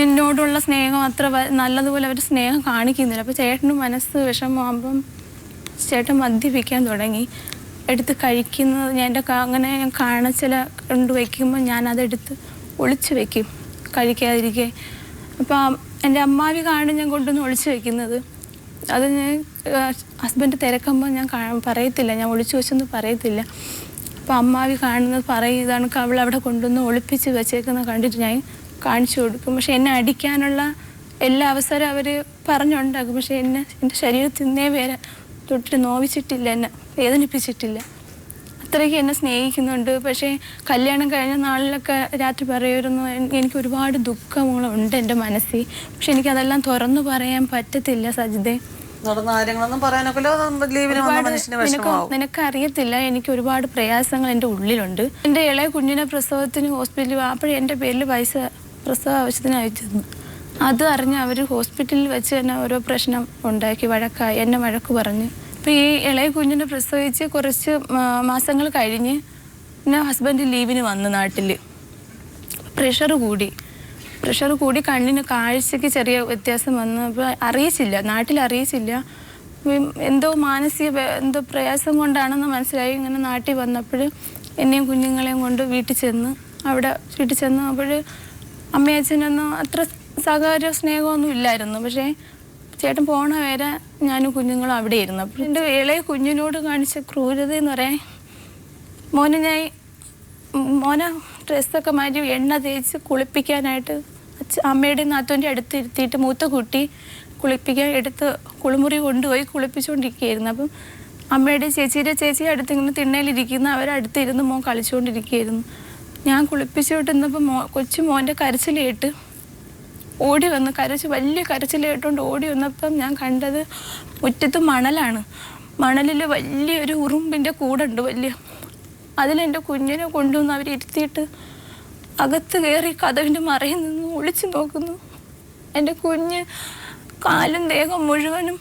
എന്നോടുള്ള സ്നേഹം അത്ര നല്ലതുപോലെ അവർ സ്നേഹം കാണിക്കുന്നില്ല. അപ്പോൾ ചേട്ടന് മനസ്സ് വിഷമമാകുമ്പം ചേട്ടൻ മദ്യപിക്കാൻ തുടങ്ങി. എടുത്ത് കഴിക്കുന്നത് അങ്ങനെ ഞാൻ കാണിച്ചില കൊണ്ടുവയ്ക്കുമ്പോൾ ഞാനതെടുത്ത് ഒളിച്ചു വയ്ക്കും കഴിക്കാതിരിക്കെ. അപ്പോൾ എൻ്റെ അമ്മാവി കാണും ഞാൻ കൊണ്ടുവന്ന് ഒളിച്ചു വയ്ക്കുന്നത്. അത് ഞാൻ ഹസ്ബൻഡ് തിരക്കുമ്പോൾ ഞാൻ പറയത്തില്ല, ഞാൻ ഒളിച്ചു വെച്ചെന്ന് പറയത്തില്ല. അപ്പോൾ അമ്മാവി കാണുന്നത് പറയും, ഇതാണ് അവൾ അവിടെ കൊണ്ടുവന്ന് ഒളിപ്പിച്ച് വെച്ചേക്കുന്നത് കണ്ടിട്ട് ഞാൻ കാണിച്ചു കൊടുക്കും. പക്ഷെ എന്നെ അടിക്കാനുള്ള എല്ലാ അവസരവും അവർ പറഞ്ഞുണ്ടാക്കും. പക്ഷെ എൻ്റെ ശരീരത്തിൽ നിന്നേ വരെ തൊട്ട് നോവിച്ചിട്ടില്ല, എന്നെ വേദനിപ്പിച്ചിട്ടില്ല. അത്രയ്ക്ക് എന്നെ സ്നേഹിക്കുന്നുണ്ട്. പക്ഷേ കല്യാണം കഴിഞ്ഞ നാളിലൊക്കെ രാത്രി പറയുമായിരുന്നു, എനിക്ക് ഒരുപാട് ദുഃഖങ്ങളുണ്ട് എൻ്റെ മനസ്സിൽ. പക്ഷെ എനിക്കതെല്ലാം തുറന്നു പറയാൻ പറ്റത്തില്ല സജിതേ. നിനക്കറിയത്തില്ല, എനിക്ക് ഒരുപാട് പ്രയാസങ്ങൾ എൻ്റെ ഉള്ളിലുണ്ട്. എൻ്റെ ഇളയ കുഞ്ഞിനെ പ്രസവത്തിന് ഹോസ്പിറ്റലിൽ അപ്പോഴേ എൻ്റെ പേരിൽ പൈസ പ്രസവ ആവശ്യത്തിന് അയച്ചിരുന്നു. അത് അറിഞ്ഞ് അവർ ഹോസ്പിറ്റലിൽ വെച്ച് തന്നെ ഓരോ പ്രശ്നം ഉണ്ടാക്കി, വഴക്കായി, എന്നെ വഴക്ക് പറഞ്ഞ്. അപ്പോൾ ഈ ഇളയ കുഞ്ഞിനെ പ്രസവിച്ച് കുറച്ച് മാസങ്ങൾ കഴിഞ്ഞ് പിന്നെ ഹസ്ബൻഡ് ലീവിന് വന്നു നാട്ടിൽ. പ്രഷർ കൂടി കണ്ണിന് കാഴ്ചയ്ക്ക് ചെറിയ വ്യത്യാസം വന്നു. അപ്പോൾ അറിയിച്ചില്ല, നാട്ടിൽ അറിയിച്ചില്ല. എന്തോ മാനസിക എന്തോ പ്രയാസം കൊണ്ടാണെന്ന് മനസ്സിലായി. ഇങ്ങനെ നാട്ടിൽ വന്നപ്പോൾ എന്നെയും കുഞ്ഞുങ്ങളെയും കൊണ്ട് വീട്ടിൽ ചെന്ന് അപ്പോൾ അമ്മയും അച്ഛനൊന്നും അത്ര സഹകാര സ്നേഹമൊന്നും ഇല്ലായിരുന്നു. പക്ഷേ ചേട്ടൻ പോണ വരെ ഞാനും കുഞ്ഞുങ്ങളും അവിടെ ഇരുന്നു. അപ്പോൾ എൻ്റെ ഇളയ കുഞ്ഞിനോട് കാണിച്ച ക്രൂരത എന്ന് പറയാൻ, മോനെ ഡ്രസ്സൊക്കെ മാറ്റി എണ്ണ തേച്ച് കുളിപ്പിക്കാനായിട്ട് അമ്മയുടെയും നാത്തോൻ്റെ അടുത്ത് ഇരുത്തിയിട്ട് മൂത്ത കുട്ടി കുളിപ്പിക്കാൻ എടുത്ത് കുളിമുറി കൊണ്ടുപോയി കുളിപ്പിച്ചുകൊണ്ടിരിക്കുകയായിരുന്നു. അപ്പം അമ്മയുടെ ചേച്ചിയുടെ അടുത്ത് ഇങ്ങനെ തിണ്ണയിലിരിക്കുന്ന അവരടുത്തിരുന്ന് മോൻ കളിച്ചുകൊണ്ടിരിക്കുകയായിരുന്നു. ഞാൻ കുളിപ്പിച്ചുകൊണ്ടിരുന്നപ്പോൾ കൊച്ചു മോൻ്റെ കരച്ചിൽ കേട്ട് ഓടി വന്ന് വലിയ കരച്ചിൽ കേട്ടുകൊണ്ട് ഓടി വന്നപ്പം ഞാൻ കണ്ടത് മുറ്റത്ത് മണലാണ്. മണലിൽ വലിയൊരു ഉറുമ്പിൻ്റെ കൂടുണ്ട് വലിയ. അതിലെൻ്റെ കുഞ്ഞിനെ കൊണ്ടുവന്ന് അവരിരുത്തിയിട്ട് അകത്ത് കയറി കതവിൻ്റെ മറയിൽ നിന്ന് ഒളിച്ചു നോക്കുന്നു. എൻ്റെ കുഞ്ഞ് കാലും ദേഹം മുഴുവനും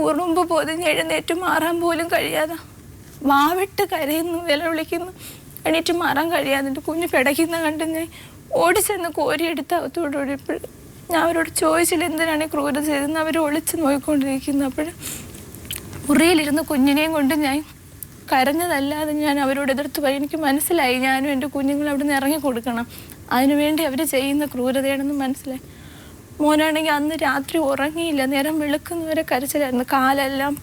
ഉറുമ്പ് പൊതിഞ്ഞ് എഴുന്നേറ്റ് മാറാൻ പോലും കഴിയാതെ വാവിട്ട് കരയുന്നു, വില വിളിക്കുന്നു. എണീറ്റ് മാറാൻ കഴിയാതെ എൻ്റെ കുഞ്ഞ് പിടയ്ക്കുന്ന കണ്ട് ഞാൻ ഓടിച്ചെന്ന് കോരിയെടുത്ത് അകത്തോട് ഓടിയപ്പോൾ ഞാൻ അവരോട് ചോദിച്ചില്ല എന്തിനാണ് ഈ ക്രൂരത ചെയ്തതെന്ന്. അവർ ഒളിച്ച് നോക്കിക്കൊണ്ടിരിക്കുന്നു. അപ്പോൾ മുറിയിലിരുന്ന് കുഞ്ഞിനെയും കൊണ്ട് ഞാൻ കരഞ്ഞതല്ലാതെ ഞാൻ അവരോട് എതിർത്ത് പോയി. എനിക്ക് മനസ്സിലായി ഞാനും എൻ്റെ കുഞ്ഞുങ്ങളും അവിടെ നിന്ന് ഇറങ്ങി കൊടുക്കണം, അതിനുവേണ്ടി അവർ ചെയ്യുന്ന ക്രൂരതയാണെന്ന് മനസ്സിലായി. മോനാണെങ്കിൽ അന്ന് രാത്രി ഉറങ്ങിയില്ല, നേരം വെളുക്കുന്നവരെ കരച്ചിലായിരുന്നു. കാലെല്ലാം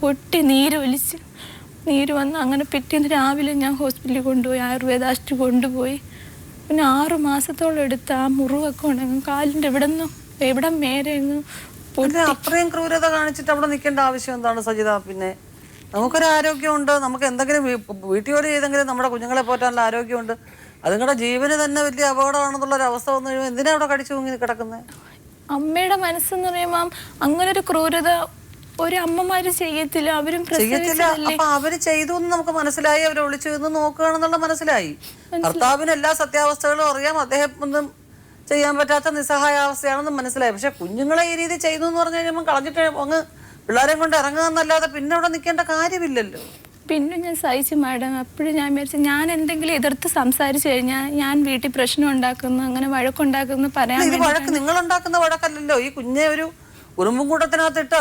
പൊട്ടി നീര് വന്ന് അങ്ങനെ പിറ്റേന്ന് രാവിലെ ഞാൻ ഹോസ്പിറ്റലിൽ കൊണ്ടുപോയി, ആയുർവേദ ആശുപത്രി കൊണ്ടുപോയി. പിന്നെ 6 മാസത്തോളം എടുത്ത് ആ മുറിവൊക്കെ ഉണ്ടെങ്കിൽ കാലിൻ്റെ എവിടം മേരെ അത്രയും ക്രൂരത കാണിച്ചിട്ട് അവിടെ നിൽക്കേണ്ട ആവശ്യം എന്താണ് സജിത? പിന്നെ നമുക്കൊരു ആരോഗ്യമുണ്ട്, നമുക്ക് എന്തെങ്കിലും വീട്ടിൽ ജോലി ചെയ്തെങ്കിലും നമ്മുടെ കുഞ്ഞുങ്ങളെ പോറ്റാനുള്ള ആരോഗ്യമുണ്ട്. അതുങ്ങളുടെ ജീവന് തന്നെ വലിയ അപകടമാണെന്നുള്ളൊരു അവസ്ഥ വന്നു കഴിയുമ്പോൾ എന്തിനാ അവിടെ കടിച്ചു തൂങ്ങി കിടക്കുന്നത്? അമ്മയുടെ മനസ്സെന്ന് പറയുമ്പോൾ അങ്ങനൊരു ക്രൂരത ഒരു അമ്മമാര് ചെയ്യത്തില്ല, അവരും ചെയ്യത്തില്ല. അപ്പൊ അവര് ചെയ്തു എന്ന് നമുക്ക് മനസ്സിലായി, അവര് ഒളിച്ചു എന്ന് നോക്കുകയാണെന്നുള്ള മനസ്സിലായി. ഭർത്താവിന് എല്ലാ സത്യാവസ്ഥകളും അറിയാം, അദ്ദേഹം ഒന്നും ചെയ്യാൻ പറ്റാത്ത നിസ്സഹായാവസ്ഥയാണെന്ന് മനസ്സിലായി. പക്ഷെ കുഞ്ഞുങ്ങളെ ഈ രീതി ചെയ്തു എന്ന് പറഞ്ഞു കഴിയുമ്പോൾ കളഞ്ഞിട്ട് അങ്ങ് പിള്ളേരെ കൊണ്ട് ഇറങ്ങുക എന്നല്ലാതെ പിന്നെ അവിടെ നിൽക്കേണ്ട കാര്യമില്ലല്ലോ. പിന്നെ ഞാൻ സഹിച്ചു മാഡം. അപ്പോഴും ഞാൻ വിചാരിച്ചു ഞാൻ എന്തെങ്കിലും എതിർത്ത് സംസാരിച്ചു കഴിഞ്ഞാൽ ഞാൻ വീട്ടിൽ പ്രശ്നം ഉണ്ടാക്കുന്നു, അങ്ങനെ വഴക്കുണ്ടാക്കുന്നു പറയാൻ. വഴക്ക് നിങ്ങൾ ഉണ്ടാക്കുന്ന വഴക്കല്ലല്ലോ. ഈ കുഞ്ഞെ ഒരു ഉറുമ്പും കൂട്ടത്തിനകത്തിട്ട്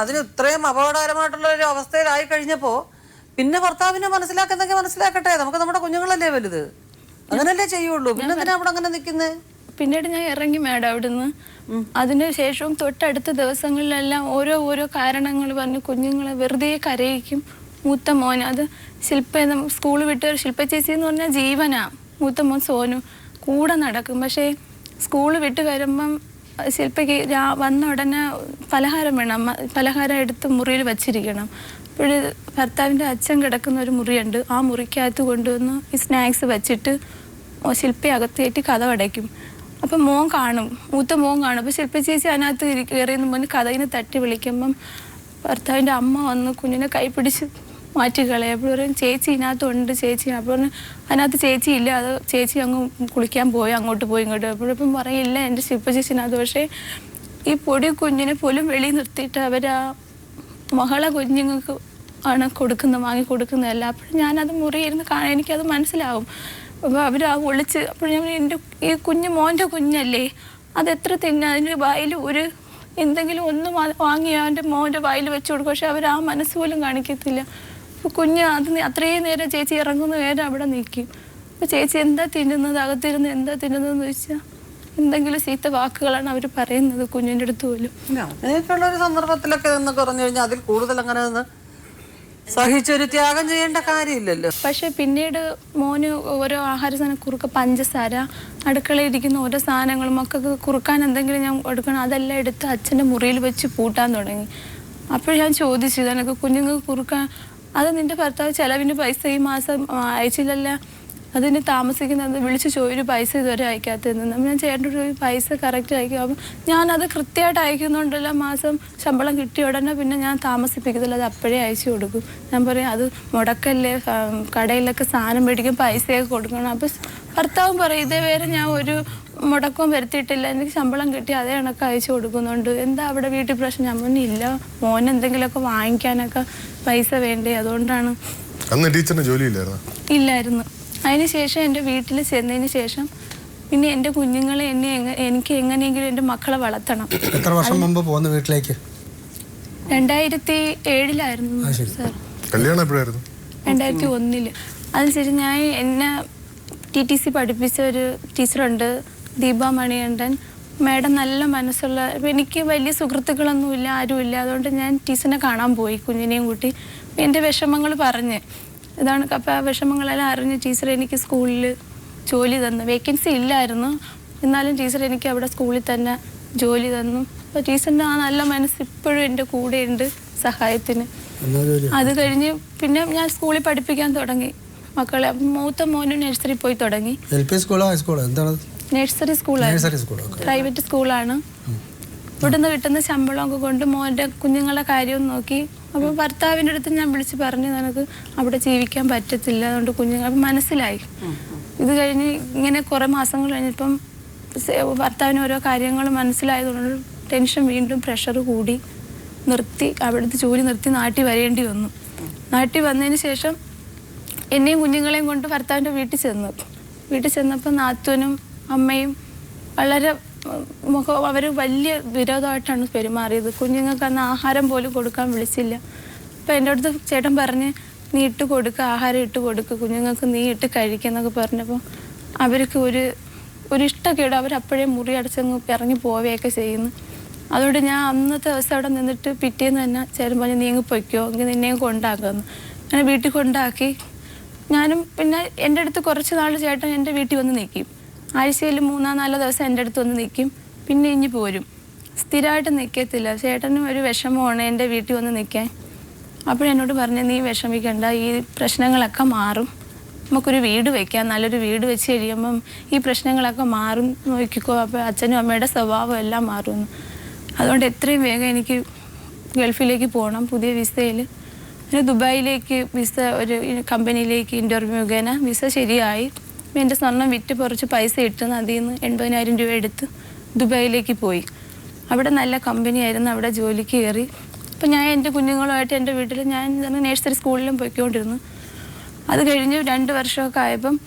അതിന് ഇത്രയും അപകടകരമായിട്ടുള്ള ഒരു അവസ്ഥയിലായി കഴിഞ്ഞപ്പോ പിന്നെ ഭർത്താവിനെ മനസ്സിലാക്കുന്നതൊക്കെ മനസ്സിലാക്കട്ടെ. നമുക്ക് നമ്മുടെ കുഞ്ഞുങ്ങളല്ലേ വലുത്, അങ്ങനല്ലേ ചെയ്യുള്ളൂ. പിന്നെ എന്തിനാ അവിടെ അങ്ങനെ നിൽക്കുന്നേ? പിന്നീട് ഞാൻ ഇറങ്ങി മാഡം അവിടുന്ന്. അതിനുശേഷവും തൊട്ടടുത്ത ദിവസങ്ങളിലെല്ലാം ഓരോ കാരണങ്ങൾ പറഞ്ഞ് കുഞ്ഞുങ്ങളെ വെറുതെ കരയിക്കും. മൂത്ത മോൻ അത് സ്കൂൾ വിട്ട് ശില്പ ചേച്ചി എന്ന് പറഞ്ഞാൽ ജീവനാ. മൂത്ത മോൻ സോനു കൂടെ നടക്കും. പക്ഷേ സ്കൂൾ വിട്ട് വരുമ്പം ശില്പയ്ക്ക് വന്ന ഉടനെ പലഹാരം വേണം. പലഹാരം എടുത്ത് മുറിയിൽ വച്ചിരിക്കണം. അപ്പോൾ ഭർത്താവിൻ്റെ അച്ഛൻ കിടക്കുന്ന ഒരു മുറിയുണ്ട്, ആ മുറിക്കകത്ത് കൊണ്ടുവന്ന് ഈ സ്നാക്സ് വെച്ചിട്ട് ശില്പയെ അകത്ത് കയറ്റി കതകടയ്ക്കും. അപ്പം മൂത്ത മോൻ കാണും. അപ്പോൾ ശില്പ ചേച്ചി അതിനകത്ത് കയറിയെന്ന് പറഞ്ഞ് കഥകിനെ തട്ടി വിളിക്കുമ്പം ഭർത്താവിൻ്റെ അമ്മ വന്ന് കുഞ്ഞിനെ കൈ പിടിച്ച് മാറ്റിക്കളയും. അപ്പോൾ പറയും ചേച്ചി ഇതിനകത്തുണ്ട് ചേച്ചി. അപ്പോൾ പറഞ്ഞു അതിനകത്ത് ചേച്ചി ഇല്ല, അത് ചേച്ചി അങ്ങ് കുളിക്കാൻ പോയി, അങ്ങോട്ട് പോയി ഇങ്ങോട്ട്. അപ്പോഴിപ്പം പറയില്ല എൻ്റെ ശില്പ ചേച്ചിനകത്ത്. പക്ഷേ ഈ പൊടി കുഞ്ഞിനെ പോലും വെളിയിൽ നിർത്തിയിട്ട് അവർ ആ മകള കുഞ്ഞുങ്ങൾക്ക് ആണ് വാങ്ങി കൊടുക്കുന്നതല്ല. അപ്പോൾ ഞാനത് മുറിയിരുന്ന് എനിക്കത് മനസ്സിലാവും. അപ്പോൾ അവർ ആ ഒളിച്ച്, അപ്പോൾ ഞാൻ എൻ്റെ ഈ മോൻ്റെ കുഞ്ഞല്ലേ, അതെത്ര തിന്നാ, അതിൻ്റെ വായിൽ ഒരു എന്തെങ്കിലും ഒന്ന് വാങ്ങി അവൻ്റെ മോൻ്റെ വായിൽ വെച്ച് കൊടുക്കും. പക്ഷെ അവർ ആ മനസ്സ് പോലും കാണിക്കത്തില്ല. അപ്പോൾ കുഞ്ഞ് അത്രയും നേരം ചേച്ചി ഇറങ്ങുന്ന നേരം അവിടെ നിൽക്കും. അപ്പോൾ ചേച്ചി എന്താ തിന്നുന്നത്, അകത്തിരുന്ന് എന്താ തിന്നുന്നതെന്ന് ചോദിച്ചാൽ എന്തെങ്കിലും ചീത്ത വാക്കുകളാണ് അവർ പറയുന്നത് കുഞ്ഞിൻ്റെ അടുത്ത് പോലും. അങ്ങനെയൊക്കെയുള്ളൊരു സന്ദർഭത്തിലൊക്കെ എന്ന് പറഞ്ഞു കഴിഞ്ഞാൽ അതിൽ കൂടുതൽ അങ്ങനെ നിന്ന് സഹിച്ചൊരു ത്യാഗം ചെയ്യേണ്ട കാര്യമില്ലല്ലോ. പക്ഷെ പിന്നീട് മോന് ഓരോ ആഹാര സാധനം കുറുക്ക, പഞ്ചസാര, അടുക്കളയിൽ ഇരിക്കുന്ന ഓരോ സാധനങ്ങളും മക്കൾക്ക് കുറുക്കാൻ എന്തെങ്കിലും ഞാൻ കൊടുക്കണം, അതെല്ലാം എടുത്ത് അച്ഛൻ്റെ മുറിയിൽ വെച്ച് പൂട്ടാൻ തുടങ്ങി. അപ്പോൾ ഞാൻ ചോദിച്ചു, ഇതെനിക്ക് കുഞ്ഞുങ്ങൾക്ക് കുറുക്കാൻ, അത് നിൻ്റെ ഭർത്താവ് ചിലവിന് പൈസ ഈ മാസം അയച്ചില്ലല്ല, അതിന് താമസിക്കുന്നത് വിളിച്ച് ഒരു പൈസ ഇതുവരെ അയക്കാത്തതെന്ന്. ഞാൻ ചേട്ടൻ്റെ ഒരു പൈസ കറക്റ്റ് അയക്കും. അപ്പം ഞാനത് കൃത്യമായിട്ട് അയക്കുന്നുണ്ടല്ലോ, മാസം ശമ്പളം കിട്ടിയ ഉടനെ പിന്നെ ഞാൻ താമസിപ്പിക്കത്തില്ല, അത് അപ്പോഴേ അയച്ചു കൊടുക്കും. ഞാൻ പറയും അത് മുടക്കല്ലേ, കടയിലൊക്കെ സാധനം മേടിക്കും പൈസയൊക്കെ കൊടുക്കണം. അപ്പം ഭർത്താവും പറയും ഇതേ വേറെ ഞാൻ ഒരു മുടക്കവും വരുത്തിയിട്ടില്ല, എനിക്ക് ശമ്പളം കിട്ടി അതേ കണക്ക് അയച്ചു കൊടുക്കുന്നുണ്ട്, എന്താ അവിടെ വീട്ടിൽ പ്രശ്നം? ഞാൻ പറഞ്ഞില്ല, മോൻ എന്തെങ്കിലുമൊക്കെ വാങ്ങിക്കാനൊക്കെ പൈസ വേണ്ടേ, അതുകൊണ്ടാണ്. ഇല്ലായിരുന്നു. അതിനുശേഷം എൻ്റെ വീട്ടിൽ ചെന്നതിന് ശേഷം പിന്നെ എൻ്റെ കുഞ്ഞുങ്ങളെ എനിക്ക് എങ്ങനെയെങ്കിലും എൻ്റെ മക്കളെ വളർത്തണം. എത്ര വർഷം മുമ്പ് പോകുന്ന വീട്ടിലേക്ക്? 2007 സാർ. 2001. അതിനുശേഷം ഞാൻ എന്നെ TTC പഠിപ്പിച്ച ഒരു ടീച്ചറുണ്ട്, ദീപ മണികണ്ഠൻ മാഡം. നല്ല മനസ്സുള്ള, എനിക്ക് വലിയ സുഹൃത്തുക്കളൊന്നുമില്ല, ആരുമില്ല. അതുകൊണ്ട് ഞാൻ ടീച്ചറിനെ കാണാൻ പോയി കുഞ്ഞിനെയും കൂട്ടി. എൻ്റെ വിഷമങ്ങൾ പറഞ്ഞ് ഇതാണ്. അപ്പോൾ ആ വിഷമങ്ങളെല്ലാം അറിഞ്ഞ് ടീച്ചർ എനിക്ക് സ്കൂളിൽ ജോലി തന്നു. വേക്കൻസി ഇല്ലായിരുന്നു, എന്നാലും ടീച്ചർ എനിക്ക് അവിടെ സ്കൂളിൽ തന്നെ ജോലി തന്നു. അപ്പോൾ ടീച്ചറിൻ്റെ ആ നല്ല മനസ്സ് ഇപ്പോഴും എൻ്റെ കൂടെയുണ്ട് സഹായത്തിന്. അത് കഴിഞ്ഞ് പിന്നെ ഞാൻ സ്കൂളിൽ പഠിപ്പിക്കാൻ തുടങ്ങി മക്കളെ. മൂത്ത മോനും നഴ്സറി പോയി തുടങ്ങി. നഴ്സറി സ്കൂളാണ്, പ്രൈവറ്റ് സ്കൂളാണ്. ഇവിടുന്ന് കിട്ടുന്ന ശമ്പളമൊക്കെ കൊണ്ട് മോൻ്റെ കുഞ്ഞുങ്ങളുടെ കാര്യവും നോക്കി. അപ്പോൾ ഭർത്താവിൻ്റെ അടുത്ത് ഞാൻ വിളിച്ച് പറഞ്ഞു നിനക്ക് അവിടെ ജീവിക്കാൻ പറ്റത്തില്ല, അതുകൊണ്ട് കുഞ്ഞുങ്ങൾ മനസ്സിലായി. ഇത് കഴിഞ്ഞ് ഇങ്ങനെ കുറേ മാസങ്ങൾ കഴിഞ്ഞിപ്പം ഭർത്താവിന് ഓരോ കാര്യങ്ങൾ മനസ്സിലായതുകൊണ്ട് ടെൻഷൻ വീണ്ടും പ്രഷർ കൂടി നിർത്തി, അവിടുത്തെ ജോലി നിർത്തി നാട്ടിൽ വരേണ്ടി വന്നു. നാട്ടിൽ വന്നതിന് ശേഷം എന്നെയും കുഞ്ഞുങ്ങളെയും കൊണ്ട് ഭർത്താവിൻ്റെ വീട്ടിൽ ചെന്നപ്പോൾ നാത്തൂനും അമ്മയും വളരെ അവർ വലിയ വിരോധമായിട്ടാണ് പെരുമാറിയത്. കുഞ്ഞുങ്ങൾക്ക് അന്ന് ആഹാരം പോലും കൊടുക്കാൻ വിളിച്ചില്ല. അപ്പോൾ എൻ്റെ അടുത്ത് ചേട്ടൻ പറഞ്ഞ് നീ ഇട്ട് കൊടുക്കുക, ആഹാരം ഇട്ട് കൊടുക്കുക, കുഞ്ഞുങ്ങൾക്ക് നീ ഇട്ട് കഴിക്കുന്നൊക്കെ പറഞ്ഞപ്പോൾ അവർക്ക് ഒരു ഇഷ്ടക്കേട്, അവരപ്പോഴേ മുറി അടച്ചങ്ങ് ഇറങ്ങി പോവുകയൊക്കെ ചെയ്യുന്നു. അതുകൊണ്ട് ഞാൻ അന്നത്തെ ദിവസം അവിടെ നിന്നിട്ട് പിറ്റേന്ന് തന്നെ ചേട്ടൻ പറഞ്ഞ് നീ അങ്ങ് പൊയ്ക്കോ, എങ്കിൽ നിന്നെയും കൊണ്ടാക്കുമെന്ന്. അങ്ങനെ വീട്ടിൽ കൊണ്ടാക്കി. ഞാനും പിന്നെ എൻ്റെ അടുത്ത് കുറച്ച് നാൾ ചേട്ടൻ എൻ്റെ വീട്ടിൽ വന്ന് നിൽക്കും. ആഴ്ചയിൽ 3-4 ദിവസം എൻ്റെ അടുത്ത് വന്ന് നിൽക്കും, പിന്നെ ഇനി പോരും. സ്ഥിരമായിട്ട് നിൽക്കത്തില്ല. ചേട്ടനും ഒരു വിഷമമാണ് എൻ്റെ വീട്ടിൽ വന്ന് നിൽക്കാൻ. അപ്പോഴെന്നോട് പറഞ്ഞു നീ വിഷമിക്കണ്ട, ഈ പ്രശ്നങ്ങളൊക്കെ മാറും, നമുക്കൊരു വീട് വയ്ക്കാം, നല്ലൊരു വീട് വെച്ച് കഴിയുമ്പം ഈ പ്രശ്നങ്ങളൊക്കെ മാറും, നോക്കിക്കോ. അപ്പോൾ അച്ഛനും അമ്മയുടെ സ്വഭാവം എല്ലാം മാറുമെന്ന്. അതുകൊണ്ട് എത്രയും വേഗം എനിക്ക് ഗൾഫിലേക്ക് പോകണം, പുതിയ വിസയിൽ. പിന്നെ ദുബായിലേക്ക് വിസ, ഒരു കമ്പനിയിലേക്ക് ഇൻ്റർവ്യൂ മുഖേന വിസ ശരിയായി. എൻ്റെ സ്വർണ്ണം വിറ്റ് കുറച്ച് പൈസ ഇട്ടുന്ന അതിൽ നിന്ന് 80,000 രൂപ എടുത്ത് ദുബായിലേക്ക് പോയി. അവിടെ നല്ല കമ്പനിയായിരുന്നു, അവിടെ ജോലിക്ക് കയറി. അപ്പോൾ ഞാൻ എൻ്റെ കുഞ്ഞുങ്ങളുമായിട്ട് എൻ്റെ വീട്ടിൽ ഞാൻ നഴ്സറി സ്കൂളിലും പോയിക്കൊണ്ടിരുന്നു. അത് കഴിഞ്ഞ് 2 വർഷമൊക്കെ ആയപ്പം,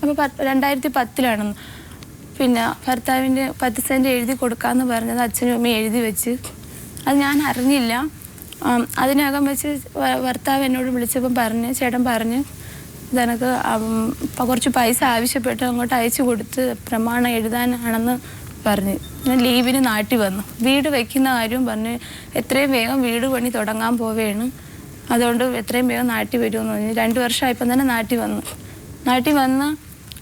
അപ്പോൾ 2010 പിന്നെ ഭർത്താവിൻ്റെ 10 സെൻറ്റ് എഴുതി കൊടുക്കാമെന്ന് പറഞ്ഞത് അച്ഛനും അമ്മയും എഴുതി വെച്ച്. അത് ഞാൻ അറിഞ്ഞില്ല. അതിനകം വെച്ച് ഭർത്താവ് എന്നോട് വിളിച്ചപ്പം ചേട്ടൻ പറഞ്ഞ് ഇതെനിക്ക് കുറച്ച് പൈസ ആവശ്യപ്പെട്ട് അങ്ങോട്ട് അയച്ചു കൊടുത്ത് പ്രമാണം എഴുതാനാണെന്ന് പറഞ്ഞ് ഞാൻ ലീവിന് നാട്ടിൽ വന്നു. വീട് വയ്ക്കുന്ന കാര്യവും പറഞ്ഞ് എത്രയും വേഗം വീട് പണി തുടങ്ങാൻ പോവുകയാണ്, അതുകൊണ്ട് എത്രയും വേഗം നാട്ടിൽ വരുമെന്ന് പറഞ്ഞു. 2 വർഷമായപ്പം തന്നെ നാട്ടിൽ വന്ന്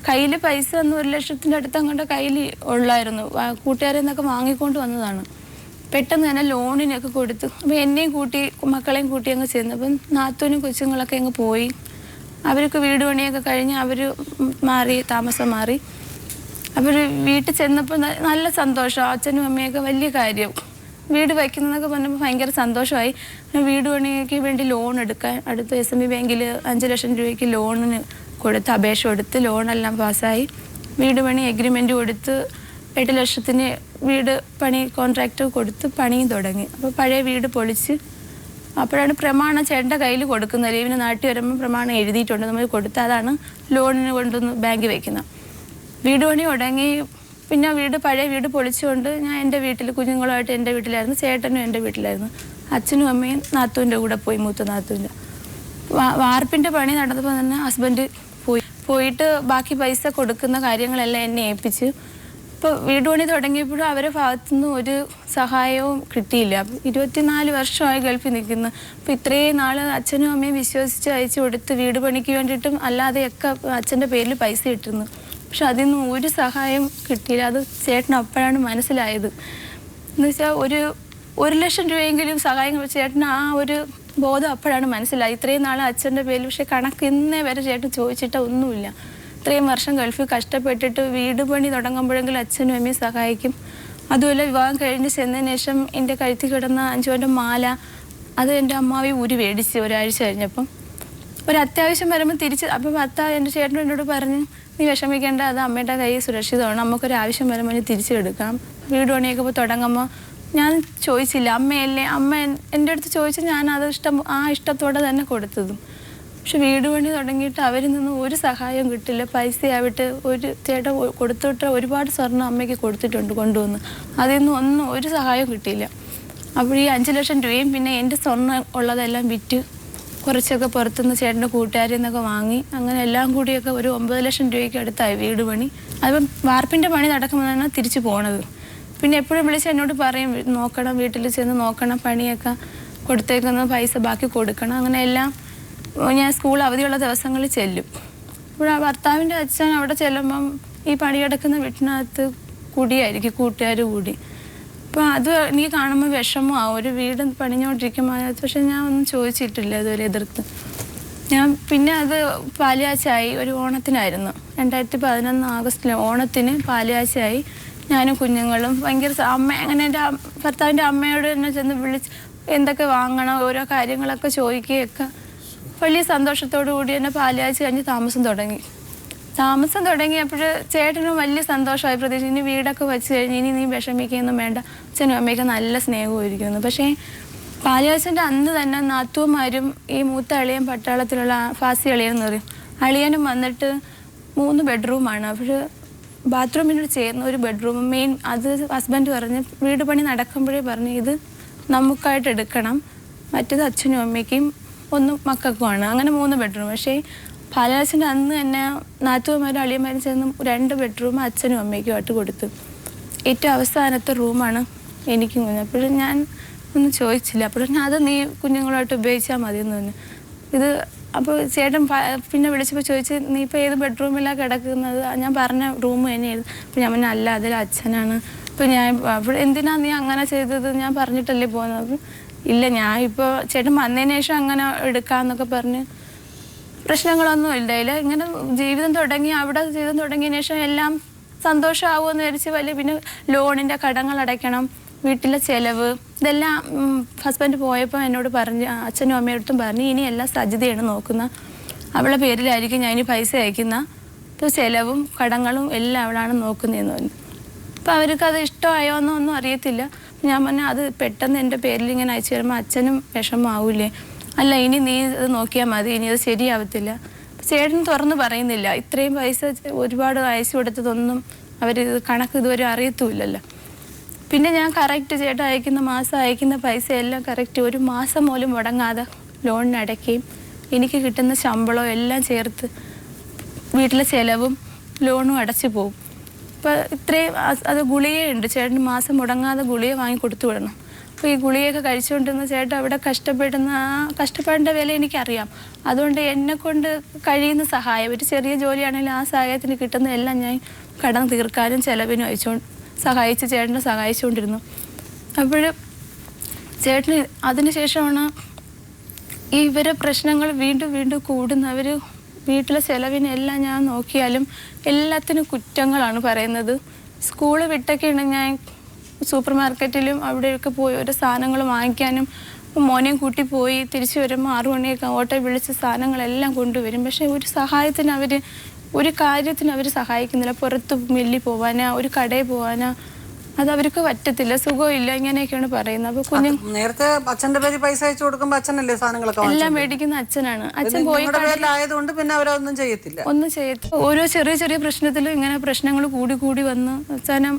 കയ്യിൽ പൈസ ഒന്ന് 1 ലക്ഷത്തിൻ്റെ അടുത്ത് അങ്ങോട്ട് കയ്യിൽ ഉള്ളായിരുന്നു. കൂട്ടുകാരിൽ നിന്നൊക്കെ വാങ്ങിക്കൊണ്ട് വന്നതാണ്. പെട്ടെന്ന് തന്നെ ലോണിനൊക്കെ കൊടുത്തു. അപ്പോൾ എന്നെയും കൂട്ടി മക്കളെയും കൂട്ടി അങ്ങ് ചെന്നപ്പം നാത്തൂനും കൊച്ചുങ്ങളൊക്കെ അങ്ങ് പോയി. അവർക്ക് വീട് പണിയൊക്കെ കഴിഞ്ഞ് അവർ താമസം മാറി. അവർ വീട്ടിൽ ചെന്നപ്പോൾ നല്ല സന്തോഷം, അച്ഛനും അമ്മയൊക്കെ വലിയ കാര്യം. വീട് വയ്ക്കുന്നതൊക്കെ പറഞ്ഞപ്പോൾ ഭയങ്കര സന്തോഷമായി. വീട് പണിക്ക് വേണ്ടി ലോൺ എടുക്കാൻ അടുത്ത SMB ബാങ്കിൽ 5 ലക്ഷം രൂപയ്ക്ക് ലോണിന് കൊടുത്ത് അപേക്ഷ കൊടുത്ത് ലോണെല്ലാം പാസ്സായി. വീട് പണി എഗ്രിമെൻ്റ് കൊടുത്ത് 8 ലക്ഷത്തിന് വീട് പണി കോൺട്രാക്റ്റ് കൊടുത്ത് പണിയും തുടങ്ങി. അപ്പോൾ പഴയ വീട് പൊളിച്ച് അപ്പോഴാണ് പ്രമാണം ചേട്ടൻ്റെ കയ്യിൽ കൊടുക്കുന്നത്. ലീവിന് നാട്ടിൽ വരുമ്പോൾ പ്രമാണം എഴുതിയിട്ടുണ്ട്, നമ്മൾ കൊടുത്ത് അതാണ് ലോണിന് കൊണ്ടുവന്ന് ബാങ്കിൽ വയ്ക്കുന്നത്. വീട് പണി തുടങ്ങി. പിന്നെ പഴയ വീട് പൊളിച്ചുകൊണ്ട് ഞാൻ എൻ്റെ വീട്ടിൽ കുഞ്ഞുങ്ങളുമായിട്ട് എൻ്റെ വീട്ടിലായിരുന്നു. ചേട്ടനും എൻ്റെ വീട്ടിലായിരുന്നു. അച്ഛനും അമ്മയും നാത്തൂൻ്റെ കൂടെ പോയി, മൂത്ത നാത്തൂൻ്റെ. വാർപ്പിൻ്റെ പണി നടന്നപ്പോൾ തന്നെ ഹസ്ബൻഡ് പോയിട്ട് ബാക്കി പൈസ കൊടുക്കുന്ന കാര്യങ്ങളെല്ലാം എന്നെ ഏൽപ്പിച്ച്. ഇപ്പോൾ വീട് പണി തുടങ്ങിയപ്പോഴും അവരുടെ ഭാഗത്തുനിന്ന് ഒരു സഹായവും കിട്ടിയില്ല. 24 വർഷമായി ഗൾഫിൽ നിൽക്കുന്നു. അപ്പോൾ ഇത്രയും നാൾ അച്ഛനും അമ്മയും വിശ്വസിച്ച് അയച്ചു കൊടുത്ത് വീട് പണിക്ക് വേണ്ടിയിട്ടും അല്ലാതെയൊക്കെ അച്ഛൻ്റെ പേരിൽ പൈസ കിട്ടുന്നു. പക്ഷെ അതിൽ നിന്ന് ഒരു സഹായം കിട്ടിയില്ല. അത് ചേട്ടൻ അപ്പോഴാണ് മനസ്സിലായത്. എന്നുവെച്ചാൽ 1 ലക്ഷം രൂപയെങ്കിലും സഹായം ചേട്ടന് ആ ഒരു ബോധം അപ്പോഴാണ് മനസ്സിലായി. ഇത്രയും നാൾ അച്ഛൻ്റെ പേരിൽ പക്ഷേ കണക്ക് ഇന്നേ വരെ ചേട്ടൻ ചോദിച്ചിട്ട് ഒന്നുമില്ല. ഇത്രയും വർഷം ഗൾഫിൽ കഷ്ടപ്പെട്ടിട്ട് വീട് പണി തുടങ്ങുമ്പോഴെങ്കിലും അച്ഛനും അമ്മയും സഹായിക്കും. അതുപോലെ വിവാഹം കഴിഞ്ഞ് ചെന്നതിന് ശേഷം എൻ്റെ കഴുത്തിൽ കിടന്ന 5 പവൻ്റെ മാല അത് എൻ്റെ അമ്മാവി മേടിച്ച് ഒരാഴ്ച കഴിഞ്ഞപ്പം ഒരു അത്യാവശ്യം വരുമ്പോൾ തിരിച്ച് അപ്പം എൻ്റെ ചേട്ടനും എന്നോട് പറഞ്ഞു, നീ വിഷമിക്കേണ്ട, അത് അമ്മയുടെ കയ്യിൽ സുരക്ഷിതമാണ്, നമുക്കൊരാവശ്യം വരുമ്പോൾ തിരിച്ചു എടുക്കാം. വീട് പണിയൊക്കെ ഇപ്പോൾ തുടങ്ങുമ്പോൾ ഞാൻ ചോദിച്ചില്ല, അമ്മയല്ലേ, അമ്മ എൻ്റെ അടുത്ത് ചോദിച്ച് ഞാൻ അത് ഇഷ്ടത്തോടെ തന്നെ കൊടുത്തതും. പക്ഷെ വീട് പണി തുടങ്ങിയിട്ട് അവരിൽ നിന്ന് ഒരു സഹായം കിട്ടില്ല. പൈസയാവിട്ട് ഒരു ചേട്ടൻ കൊടുത്തിട്ട് ഒരുപാട് സ്വർണ്ണം അമ്മയ്ക്ക് കൊടുത്തിട്ടുണ്ട് കൊണ്ടുവന്ന്, അതിൽ നിന്ന് ഒരു സഹായം കിട്ടിയില്ല. അപ്പോൾ ഈ 5 ലക്ഷം രൂപയും പിന്നെ എൻ്റെ സ്വർണ്ണം ഉള്ളതെല്ലാം വിറ്റ് കുറച്ചൊക്കെ പുറത്തുനിന്ന് ചേട്ടൻ്റെ കൂട്ടുകാരിൽ നിന്നൊക്കെ വാങ്ങി, അങ്ങനെ എല്ലാം കൂടിയൊക്കെ ഒരു 9 ലക്ഷം രൂപയ്ക്ക് അടുത്തായി വീട് പണി. അപ്പം വാർപ്പിൻ്റെ പണി നടക്കുമ്പോൾ തന്നെ തിരിച്ചു പോണത്. പിന്നെ എപ്പോഴും വിളിച്ച് എന്നോട് പറയും, നോക്കണം, വീട്ടിൽ ചെന്ന് നോക്കണം, പണിയൊക്കെ കൊടുത്തേക്കുന്ന പൈസ ബാക്കി കൊടുക്കണം. അങ്ങനെ എല്ലാം ഞാൻ സ്കൂൾ അവധിയുള്ള ദിവസങ്ങളിൽ ചെല്ലും. അപ്പോൾ ആ ഭർത്താവിൻ്റെ അച്ഛൻ അവിടെ ചെല്ലുമ്പം ഈ പണി കിടക്കുന്ന വീട്ടിനകത്ത് കുടിയായിരിക്കും, കൂട്ടുകാർ കൂടി. അപ്പോൾ അത് എനിക്ക് കാണുമ്പോൾ വിഷമമാവും. ഒരു വീട് പണിഞ്ഞുകൊണ്ടിരിക്കുമ്പോൾ. പക്ഷെ ഞാൻ ഒന്നും ചോദിച്ചിട്ടില്ല ഇതുവരെ എതിർത്ത്. ഞാൻ പിന്നെ അത് പാലുകാച്ചായി. ഒരു ഓണത്തിനായിരുന്നു 2011 ആഗസ്റ്റിൽ ഓണത്തിന് പാലുകാച്ചായി. ഞാനും കുഞ്ഞുങ്ങളും ഭയങ്കര അങ്ങനെ എൻ്റെ ഭർത്താവിൻ്റെ അമ്മയോട് എന്നെ ചെന്ന് വിളിച്ച് എന്തൊക്കെ വാങ്ങണം, ഓരോ കാര്യങ്ങളൊക്കെ ചോദിക്കുകയൊക്കെ വലിയ സന്തോഷത്തോടു കൂടി തന്നെ പാലുകാച്ച് കഴിഞ്ഞ് താമസം തുടങ്ങിയപ്പോൾ ചേട്ടനും വലിയ സന്തോഷമായി. പ്രതീക്ഷ ഇനി വീടൊക്കെ വെച്ച് കഴിഞ്ഞ് ഇനി നീ വിഷമിക്കുകയൊന്നും വേണ്ട, അച്ഛനും അമ്മയൊക്കെ നല്ല സ്നേഹമായിരിക്കുന്നു. പക്ഷേ പാലുകാച്ചിൻ്റെ അന്ന് തന്നെ നാത്തൂമാരും ഈ മൂത്ത അളിയൻ പട്ടാളത്തിലുള്ള ഫാസി അളിയൻ എന്ന് പറയും, അളിയനും വന്നിട്ട് 3 ബെഡ്റൂമാണ്. അപ്പോൾ ബാത്റൂമിനോട് ചേർന്ന് ഒരു ബെഡ്റൂം മെയിൻ അത് ഹസ്ബൻഡ് പറഞ്ഞ് വീട് പണി നടക്കുമ്പോഴേ പറഞ്ഞു ഇത് നമുക്കായിട്ട് എടുക്കണം, മറ്റേത് അച്ഛനും അമ്മയ്ക്കും 1 മക്കൾക്കുമാണ്. അങ്ങനെ 3 ബെഡ്റൂം. പക്ഷേ പാലുകാച്ചിൻ്റെ അന്ന് തന്നെ നാത്തൂമാരും അളിയന്മാരും ചേർന്ന് 2 ബെഡ്റൂം അച്ഛനും അമ്മയ്ക്കുമായിട്ട് കൊടുത്തു. ഏറ്റവും അവസാനത്തെ റൂമാണ് എനിക്കും കുഞ്ഞ്. അപ്പോഴും ഞാൻ ഒന്നും ചോദിച്ചില്ല. അപ്പോഴും അത് നീ കുഞ്ഞുങ്ങളുമായിട്ട് ഉപയോഗിച്ചാൽ മതി എന്ന് പറഞ്ഞു. ഇത് അപ്പോൾ ചേട്ടൻ പിന്നെ വിളിച്ചപ്പോൾ ചോദിച്ച്, നീ ഇപ്പോൾ ഏത് ബെഡ്റൂമിലാണ് കിടക്കുന്നത്? ഞാൻ പറഞ്ഞ റൂം തന്നെയായിരുന്നു. അപ്പോൾ ഞാൻ പറഞ്ഞു, അല്ല അതിൽ അച്ഛനാണ്. അപ്പോൾ ഞാൻ അപ്പോൾ എന്തിനാ നീ അങ്ങനെ ചെയ്തത്, ഞാൻ പറഞ്ഞിട്ടല്ലേ പോകുന്നത്? അപ്പോൾ ഇല്ല, ഞാൻ ഇപ്പോൾ ചേട്ടൻ വന്നതിന് ശേഷം അങ്ങനെ എടുക്കാമെന്നൊക്കെ പറഞ്ഞ് പ്രശ്നങ്ങളൊന്നും ഇല്ല. ഇങ്ങനെ ജീവിതം തുടങ്ങിയതിന് ശേഷം എല്ലാം സന്തോഷമാവുമെന്ന് വിചാരിച്ച് പിന്നെ ലോണിൻ്റെ കടങ്ങൾ അടയ്ക്കണം, വീട്ടിലെ ചിലവ്, ഇതെല്ലാം ഹസ്ബൻഡ് പോയപ്പോൾ എന്നോട് പറഞ്ഞ് അച്ഛനും അമ്മയോടും പറഞ്ഞ് ഇനി എല്ലാം സജിതയാണ് നോക്കുന്ന, അവളുടെ പേരിലായിരിക്കും ഞാൻ ഇനി പൈസ അയക്കുന്ന, ഇപ്പോൾ ചിലവും കടങ്ങളും എല്ലാം അവളാണ് നോക്കുന്നതെന്ന് പറഞ്ഞു. അപ്പോൾ അവർക്കത് ഇഷ്ടമായോ എന്നൊന്നും അറിയത്തില്ല. ഞാൻ പറഞ്ഞാൽ അത് പെട്ടെന്ന് എൻ്റെ പേരിൽ ഇങ്ങനെ അയച്ചു തരുമ്പോൾ അച്ഛനും വിഷമമാവില്ലേ, അല്ല ഇനി നീ അത് നോക്കിയാൽ മതി, ഇനി അത് ശരിയാവത്തില്ല. ചേട്ടൻ തുറന്ന് പറയുന്നില്ല, ഇത്രയും പൈസ ഒരുപാട് അയച്ചു കൊടുത്തതൊന്നും അവർ കണക്ക് ഇതുവരെ അറിയത്തുമില്ലല്ലോ. പിന്നെ ഞാൻ കറക്റ്റ് ചേട്ടൻ മാസം അയക്കുന്ന പൈസ എല്ലാം കറക്റ്റ് 1 മാസം പോലും മുടങ്ങാതെ ലോണിന് അടയ്ക്കുകയും എനിക്ക് കിട്ടുന്ന ശമ്പളവും എല്ലാം ചേർത്ത് വീട്ടിലെ ചിലവും ലോണും അടച്ചു പോകും. അപ്പോൾ ഇത്രയും അത് ഗുളികയുണ്ട്, ചേട്ടന് മാസം മുടങ്ങാതെ ഗുളിക വാങ്ങി കൊടുത്തു വിടണം. അപ്പോൾ ഈ ഗുളികയൊക്കെ കഴിച്ചുകൊണ്ടിരുന്ന ചേട്ടൻ അവിടെ കഷ്ടപ്പെടുന്ന ആ കഷ്ടപ്പാടിൻ്റെ വില എനിക്കറിയാം. അതുകൊണ്ട് എന്നെക്കൊണ്ട് കഴിയുന്ന സഹായം, ഒരു ചെറിയ ജോലിയാണെങ്കിലും ആ സഹായത്തിന് കിട്ടുന്നതെല്ലാം ഞാൻ കടം തീർക്കാനും ചിലവിനും ചേട്ടനെ സഹായിച്ചുകൊണ്ടിരുന്നു. അപ്പോൾ ചേട്ടന് അതിനുശേഷമാണ് ഇവരെ പ്രശ്നങ്ങൾ വീണ്ടും കൂടുന്നവർ. വീട്ടിലെ ചിലവിനെല്ലാം ഞാൻ നോക്കിയാലും എല്ലാത്തിനും കുറ്റങ്ങളാണ് പറയുന്നത്. സ്കൂള് വിട്ടൊക്കെയാണ് ഞാൻ സൂപ്പർ മാർക്കറ്റിലും അവിടെയൊക്കെ പോയി ഓരോ സാധനങ്ങൾ വാങ്ങിക്കാനും മോനെയും കൂട്ടി പോയി തിരിച്ചു വരുമ്പോൾ 6 മണിയൊക്കെ ഓട്ടോ വിളിച്ച് സാധനങ്ങളെല്ലാം കൊണ്ടുവരും. പക്ഷേ ഒരു സഹായത്തിന് ഒരു കാര്യത്തിന് അവർ സഹായിക്കുന്നില്ല. പുറത്ത് മില്ലിൽ പോവാനാ, ഒരു കടയിൽ പോവാനാ, അത് അവർക്ക് പറ്റത്തില്ല, സുഖമില്ല, ഇങ്ങനെയൊക്കെയാണ് പറയുന്നത്. അപ്പോൾ കുഞ്ഞു നേരത്തെ അച്ഛന്റെ പേര് പൈസ അയച്ചു കൊടുക്കുമ്പോൾ അച്ഛനല്ലേ സാധനങ്ങളൊക്കെ എല്ലാം മേടിക്കുന്ന അച്ഛനാണ്. അച്ഛൻ പോയി ആയതുകൊണ്ട് പിന്നെ അവരൊന്നും ചെയ്യത്തില്ല. ഒന്നും ചെയ്യത്തില്ല. ഓരോ ചെറിയ ചെറിയ പ്രശ്നത്തിലും ഇങ്ങനെ പ്രശ്നങ്ങൾ കൂടി വന്ന് അവസാനം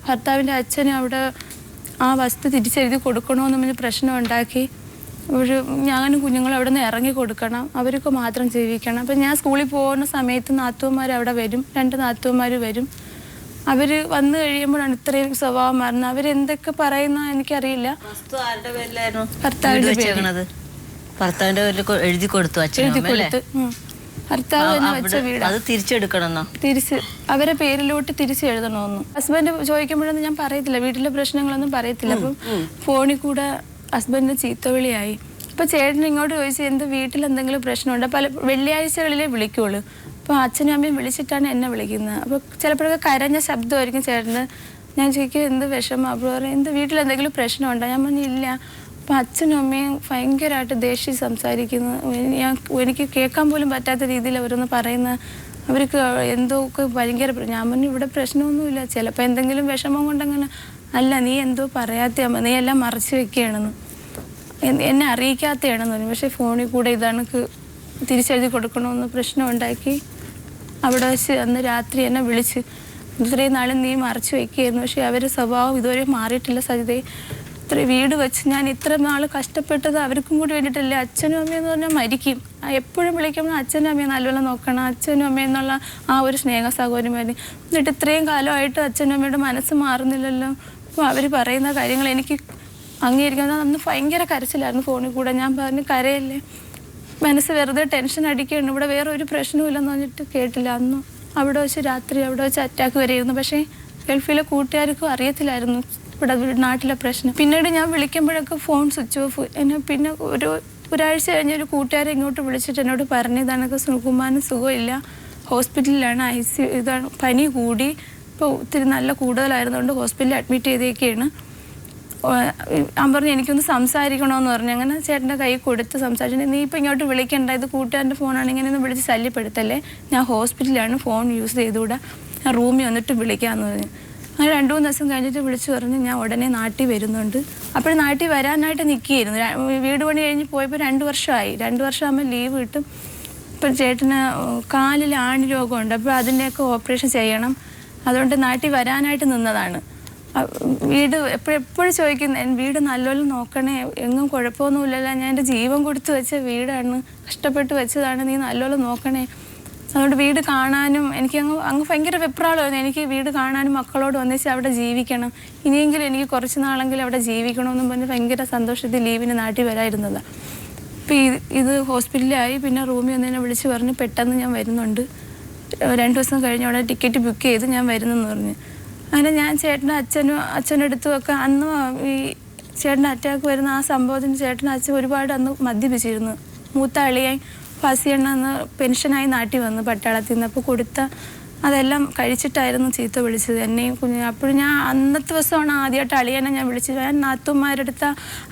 ഭർത്താവിൻ്റെ അച്ഛന് അവിടെ ആ വസ്തു തിരിച്ചെഴുതി കൊടുക്കണമെന്ന് പറഞ്ഞ് പ്രശ്നം ഉണ്ടാക്കി. ഞാനും കുഞ്ഞുങ്ങളും അവിടെ നിന്ന് ഇറങ്ങി കൊടുക്കണം, അവർക്ക് മാത്രം ജീവിക്കണം. അപ്പം ഞാൻ സ്കൂളിൽ പോകുന്ന സമയത്ത് നാത്തൂന്മാർ അവിടെ വരും, 2 നാത്തൂന്മാർ വരും. അവർ വന്നു കഴിയുമ്പോഴാണ് ഇത്രയും സ്വഭാവം മാറുന്നത്. അവരെന്തൊക്കെ പറയുന്ന എനിക്കറിയില്ല. ഭർത്താവിന്റെ പേരിൽ എഴുതി കൊടുത്തു, എഴുതി കൊടുത്ത് ഭർത്താവ് തന്നെ വെച്ച വീട് അത് തിരിച്ചെടുക്കണമെന്നോ? തിരിച്ച് അവരെ പേരിലോട്ട് തിരിച്ച് എഴുതണമെന്ന് ഹസ്ബൻഡ് ചോദിക്കുമ്പോഴൊന്നും ഞാൻ പറയത്തില്ല, വീട്ടിലെ പ്രശ്നങ്ങളൊന്നും പറയത്തില്ല. അപ്പം ഫോണിൽ കൂടെ ഹസ്ബൻഡിന് ചീത്തവിളിയായി. അപ്പോൾ ചേട്ടൻ ഇങ്ങോട്ട് ചോദിച്ചു എന്ത് വീട്ടിൽ എന്തെങ്കിലും പ്രശ്നമുണ്ട്. പല വെള്ളിയാഴ്ചകളിലേ വിളിക്കുള്ളൂ. അപ്പോൾ അച്ഛനും അമ്മയും വിളിച്ചിട്ടാണ് എന്നെ വിളിക്കുന്നത്. അപ്പോൾ ചിലപ്പോഴൊക്കെ കരഞ്ഞ ശബ്ദമായിരിക്കും ചേട്ടന്. ഞാൻ ചോദിക്കും എന്ത് വിഷമം. അപ്പോൾ പറയും എന്ത് വീട്ടിൽ എന്തെങ്കിലും പ്രശ്നമുണ്ടോ? ഞാൻ പറഞ്ഞില്ല. അപ്പോൾ അച്ഛനും അമ്മയും ഭയങ്കരമായിട്ട് ദേഷ്യം സംസാരിക്കുന്നു. എനിക്ക് കേൾക്കാൻ പോലും പറ്റാത്ത രീതിയിൽ അവരൊന്ന് പറയുന്ന, അവർക്ക് എന്തോ ഒക്കെ ഭയങ്കര. ഞാൻ പറഞ്ഞു ഇവിടെ പ്രശ്നമൊന്നുമില്ല, ചിലപ്പോൾ എന്തെങ്കിലും വിഷമം കൊണ്ടങ്ങനെ. അല്ല നീ എന്തോ പറയാത്ത അമ്മ, നീ എല്ലാം മറച്ചു വെക്കുകയാണെന്ന്, എന്നെ അറിയിക്കാത്തതാണെന്ന് പറഞ്ഞു. പക്ഷേ ഫോണിൽ കൂടെ ഇതണക്ക് തിരിച്ചെഴുതി കൊടുക്കണമെന്ന് പ്രശ്നം ഉണ്ടാക്കി. അവിടെ വെച്ച് അന്ന് രാത്രി എന്നെ വിളിച്ച് ഇത്രയും നാളും നീ മറച്ചു വയ്ക്കുകയായിരുന്നു, പക്ഷേ അവരുടെ സ്വഭാവം ഇതുവരെ മാറിയിട്ടില്ല സജിതേ. ഇത്ര വീട് വെച്ച് ഞാൻ ഇത്ര നാൾ കഷ്ടപ്പെട്ടത് അവർക്കും കൂടി വേണ്ടിയിട്ടല്ലേ. അച്ഛനും അമ്മയെന്ന് പറഞ്ഞാൽ മരിക്കും. എപ്പോഴും വിളിക്കുമ്പോൾ അച്ഛനും അമ്മയെ നല്ലപോലെ നോക്കണം, അച്ഛനും അമ്മയെന്നുള്ള ആ ഒരു സ്നേഹ സഹോദരൻ. എന്നിട്ട് ഇത്രയും കാലമായിട്ട് അച്ഛനും അമ്മയുടെ മനസ്സ് മാറുന്നില്ലല്ലോ. അപ്പോൾ അവർ പറയുന്ന കാര്യങ്ങൾ എനിക്ക് അംഗീകരിക്കുന്നത്. അന്ന് ഭയങ്കര കരച്ചിലായിരുന്നു ഫോണിൽ കൂടെ. ഞാൻ പറഞ്ഞു കരയല്ലേ, മനസ്സ് വെറുതെ ടെൻഷൻ അടിക്കുകയാണ്, ഇവിടെ വേറെ ഒരു പ്രശ്നമില്ലെന്ന് പറഞ്ഞിട്ട് കേട്ടില്ല. അന്ന് അവിടെ വെച്ച് രാത്രി അവിടെ വെച്ച് അറ്റാക്ക് വരെയായിരുന്നു. പക്ഷേ ഗൾഫിലെ കൂട്ടുകാർക്കും അറിയത്തില്ലായിരുന്നു ഇവിടെ നാട്ടിലെ പ്രശ്നം. പിന്നീട് ഞാൻ വിളിക്കുമ്പോഴൊക്കെ ഫോൺ സ്വിച്ച് ഓഫ്. എന്നെ പിന്നെ ഒരാഴ്ച കഴിഞ്ഞ് ഒരു കൂട്ടുകാരെ ഇങ്ങോട്ട് വിളിച്ചിട്ട് എന്നോട് പറഞ്ഞു ഇതാണൊക്കെ സുകുമാരന് സുഖമില്ല, ഹോസ്പിറ്റലിലാണ്, ICU ഇതാണ്, പനി കൂടി, ഇപ്പോൾ ഒത്തിരി നല്ല കൂടുതലായിരുന്നുകൊണ്ട് ഹോസ്പിറ്റലിൽ അഡ്മിറ്റ് ചെയ്തേക്കാണ്. ഞാൻ പറഞ്ഞു എനിക്കൊന്ന് സംസാരിക്കണമെന്ന് പറഞ്ഞു. അങ്ങനെ ചേട്ടൻ്റെ കൈ കൊടുത്ത് സംസാരിച്ചിട്ട് നീ ഇപ്പോൾ ഇങ്ങോട്ട് വിളിക്കണ്ട, ഇത് കൂട്ടുകാരൻ്റെ ഫോണാണ്, ഇങ്ങനെയൊന്നും വിളിച്ച് ശല്യപ്പെടുത്തല്ലേ, ഞാൻ ഹോസ്പിറ്റലിലാണ്, ഫോൺ യൂസ് ചെയ്തുകൂടാ, ഞാൻ റൂമിൽ വന്നിട്ട് വിളിക്കാമെന്ന് പറഞ്ഞു. അങ്ങനെ 2-3 ദിവസം കഴിഞ്ഞിട്ട് വിളിച്ചു പറഞ്ഞു ഞാൻ ഉടനെ നാട്ടിൽ വരുന്നുണ്ട്. അപ്പോൾ നാട്ടിൽ വരാനായിട്ട് നിൽക്കുകയായിരുന്നു. വീട് പണി കഴിഞ്ഞ് പോയപ്പോൾ 2 വർഷമായി. 2 വർഷമാകുമ്പോൾ ലീവ് കിട്ടും. ഇപ്പം ചേട്ടന് കാലിൽ ആണി രോഗമുണ്ട്, അപ്പോൾ അതിൻ്റെയൊക്കെ ഓപ്പറേഷൻ ചെയ്യണം. അതുകൊണ്ട് നാട്ടിൽ വരാനായിട്ട് നിന്നതാണ്. വീട് എപ്പോഴും ചോദിക്കുന്നു വീട് നല്ലപോലെ നോക്കണേ, എങ്ങും കുഴപ്പമൊന്നുമില്ലല്ലോ, ഞാൻ എൻ്റെ ജീവൻ കൊടുത്ത് വെച്ച വീടാണ്, കഷ്ടപ്പെട്ട് വെച്ചതാണ്, നീ നല്ലപോലെ നോക്കണേ. അതുകൊണ്ട് വീട് കാണാനും എനിക്ക് അങ്ങ് ഭയങ്കര വെപ്രാളമായിരുന്നു. എനിക്ക് വീട് കാണാനും മക്കളോട് ഒന്നിച്ച് അവിടെ ജീവിക്കണം, ഇനിയെങ്കിലും എനിക്ക് കുറച്ച് നാളെങ്കിലും അവിടെ ജീവിക്കണമെന്നും പറഞ്ഞ് ഭയങ്കര സന്തോഷത്തിൽ ലീവിന് നാട്ടിൽ വരായിരുന്നതാണ്. അപ്പോൾ ഇത് ഹോസ്പിറ്റലിലായി. പിന്നെ റൂമിൽ ഒന്നിനെ വിളിച്ച് പറഞ്ഞ് പെട്ടെന്ന് ഞാൻ വരുന്നുണ്ട്, 2 ദിവസം കഴിഞ്ഞ് അവിടെ ടിക്കറ്റ് ബുക്ക് ചെയ്ത് ഞാൻ വരുന്നെന്ന് പറഞ്ഞു. അങ്ങനെ ഞാൻ അച്ഛൻ്റെ അടുത്തുമൊക്കെ അന്ന് ഈ ചേട്ടൻ്റെ അറ്റാക്ക് വരുന്ന ആ സംഭവത്തിന് ചേട്ടൻ്റെ അച്ഛൻ ഒരുപാട് അന്ന് മദ്യപിച്ചിരുന്നു. മൂത്ത അളിയായി ഫാസിയണ്ണ അന്ന് പെൻഷനായി നാട്ടിൽ വന്നു പട്ടാളത്തിൽ നിന്ന്. അപ്പോൾ കൊടുത്ത അതെല്ലാം കഴിച്ചിട്ടായിരുന്നു ചീത്ത വിളിച്ചത് എന്നെയും കുഞ്ഞിനെ. അപ്പോഴും ഞാൻ അന്നത്തെ ദിവസമാണ് ആദ്യമായിട്ട് അളിയനെ ഞാൻ വിളിച്ചത്. ഞാൻ നാത്തുമാരുടെ അടുത്ത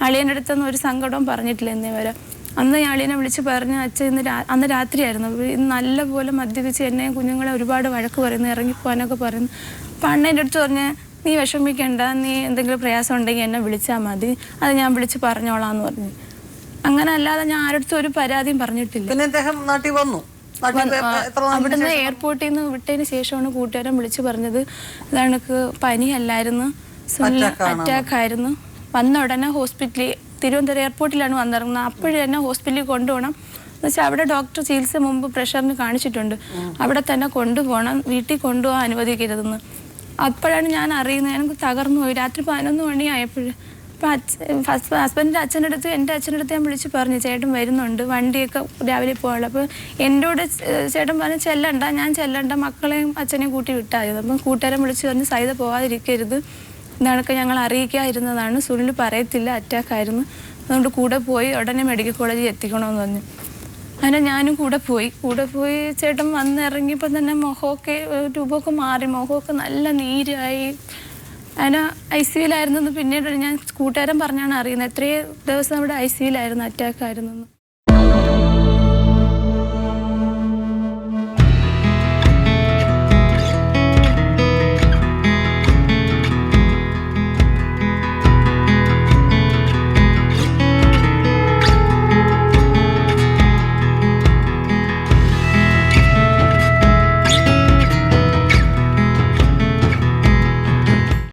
അളിയൻ്റെ അടുത്തൊന്നും ഒരു സങ്കടവും പറഞ്ഞിട്ടില്ല എന്നേ വരെ. അന്ന് ഞാൻ അളിയനെ വിളിച്ച് പറഞ്ഞ് അച്ഛൻ അന്ന് രാത്രിയായിരുന്നു, ഇന്ന് നല്ലപോലെ മദ്യപിച്ച് എന്നെയും കുഞ്ഞുങ്ങളെ ഒരുപാട് വഴക്ക് പറയുന്നു, ഇറങ്ങിപ്പോകാനൊക്കെ പറയുന്നു. അപ്പം അണ്ണൻ്റെ അടുത്ത് പറഞ്ഞ് നീ വിഷമിക്കേണ്ട, നീ എന്തെങ്കിലും പ്രയാസം ഉണ്ടെങ്കിൽ എന്നെ വിളിച്ചാൽ മതി, അത് ഞാൻ വിളിച്ച് പറഞ്ഞോളാന്ന് പറഞ്ഞു. അങ്ങനെ അല്ലാതെ ഞാൻ ആരടുത്തും ഒരു പരാതിയും പറഞ്ഞിട്ടില്ല. പിന്നെ അദ്ദേഹം നാട്ടിൽ വന്നു. അവിടുന്ന് എയർപോർട്ടിൽ നിന്ന് വിട്ടതിന് ശേഷമാണ് കൂട്ടുകാരൻ വിളിച്ച് പറഞ്ഞത് ഇതാണക്ക് പനിയല്ലായിരുന്നു, അറ്റാക്ക് ആയിരുന്നു. വന്ന ഉടനെ ഹോസ്പിറ്റലിൽ തിരുവനന്തപുരം എയർപോർട്ടിലാണ് വന്നിറങ്ങുന്നത്. അപ്പോഴും തന്നെ ഹോസ്പിറ്റലിൽ കൊണ്ടുപോകണം എന്ന് വെച്ചാൽ അവിടെ ഡോക്ടർ ചികിത്സ മുമ്പ് പ്രഷറിന് കാണിച്ചിട്ടുണ്ട്, അവിടെ തന്നെ കൊണ്ടുപോകണം, വീട്ടിൽ കൊണ്ടുപോകാൻ അനുവദിക്കരുതെന്ന്. അപ്പോഴാണ് ഞാൻ അറിയുന്നത്. എനിക്ക് തകർന്നു പോയി. രാത്രി 11 മണിയായപ്പോഴും. അപ്പോൾ ഹസ്ബൻഡിൻ്റെ അച്ഛൻ്റെ അടുത്ത് എൻ്റെ അച്ഛൻ്റെ അടുത്ത് ഞാൻ വിളിച്ച് പറഞ്ഞു ചേട്ടൻ വരുന്നുണ്ട്, വണ്ടിയൊക്കെ രാവിലെ പോകാനുള്ളൂ. അപ്പോൾ എൻ്റെ കൂടെ ചേട്ടൻ പറഞ്ഞു ചെല്ലണ്ട, ഞാൻ ചെല്ലണ്ട, മക്കളെയും അച്ഛനെയും കൂട്ടി വിട്ടാൽ മതി. അപ്പം കൂട്ടുകാരൻ വിളിച്ച് പറഞ്ഞു സൈത പോകാതിരിക്കരുത്, ഇതാണൊക്കെ ഞങ്ങൾ അറിയിക്കാതിരുന്നതാണ്, സുനിൽ പറയത്തില്ല, അറ്റാക്കായിരുന്നു, അതുകൊണ്ട് കൂടെ പോയി ഉടനെ മെഡിക്കൽ കോളേജിൽ എത്തിക്കണമെന്ന് പറഞ്ഞു. അങ്ങനെ ഞാനും കൂടെ പോയി ചേട്ടൻ വന്നിറങ്ങിയപ്പോൾ തന്നെ മുഖമൊക്കെ രൂപമൊക്കെ മാറി, മുഖമൊക്കെ നല്ല നീരായി, അതിന് ICUലായിരുന്നെന്ന് പിന്നീട് ഞാൻ കൂട്ടുകാരൻ പറഞ്ഞാണ് അറിയുന്നത്. എത്രയും ദിവസം അവിടെ ICUലായിരുന്നു, അറ്റാക്ക് ആയിരുന്നു.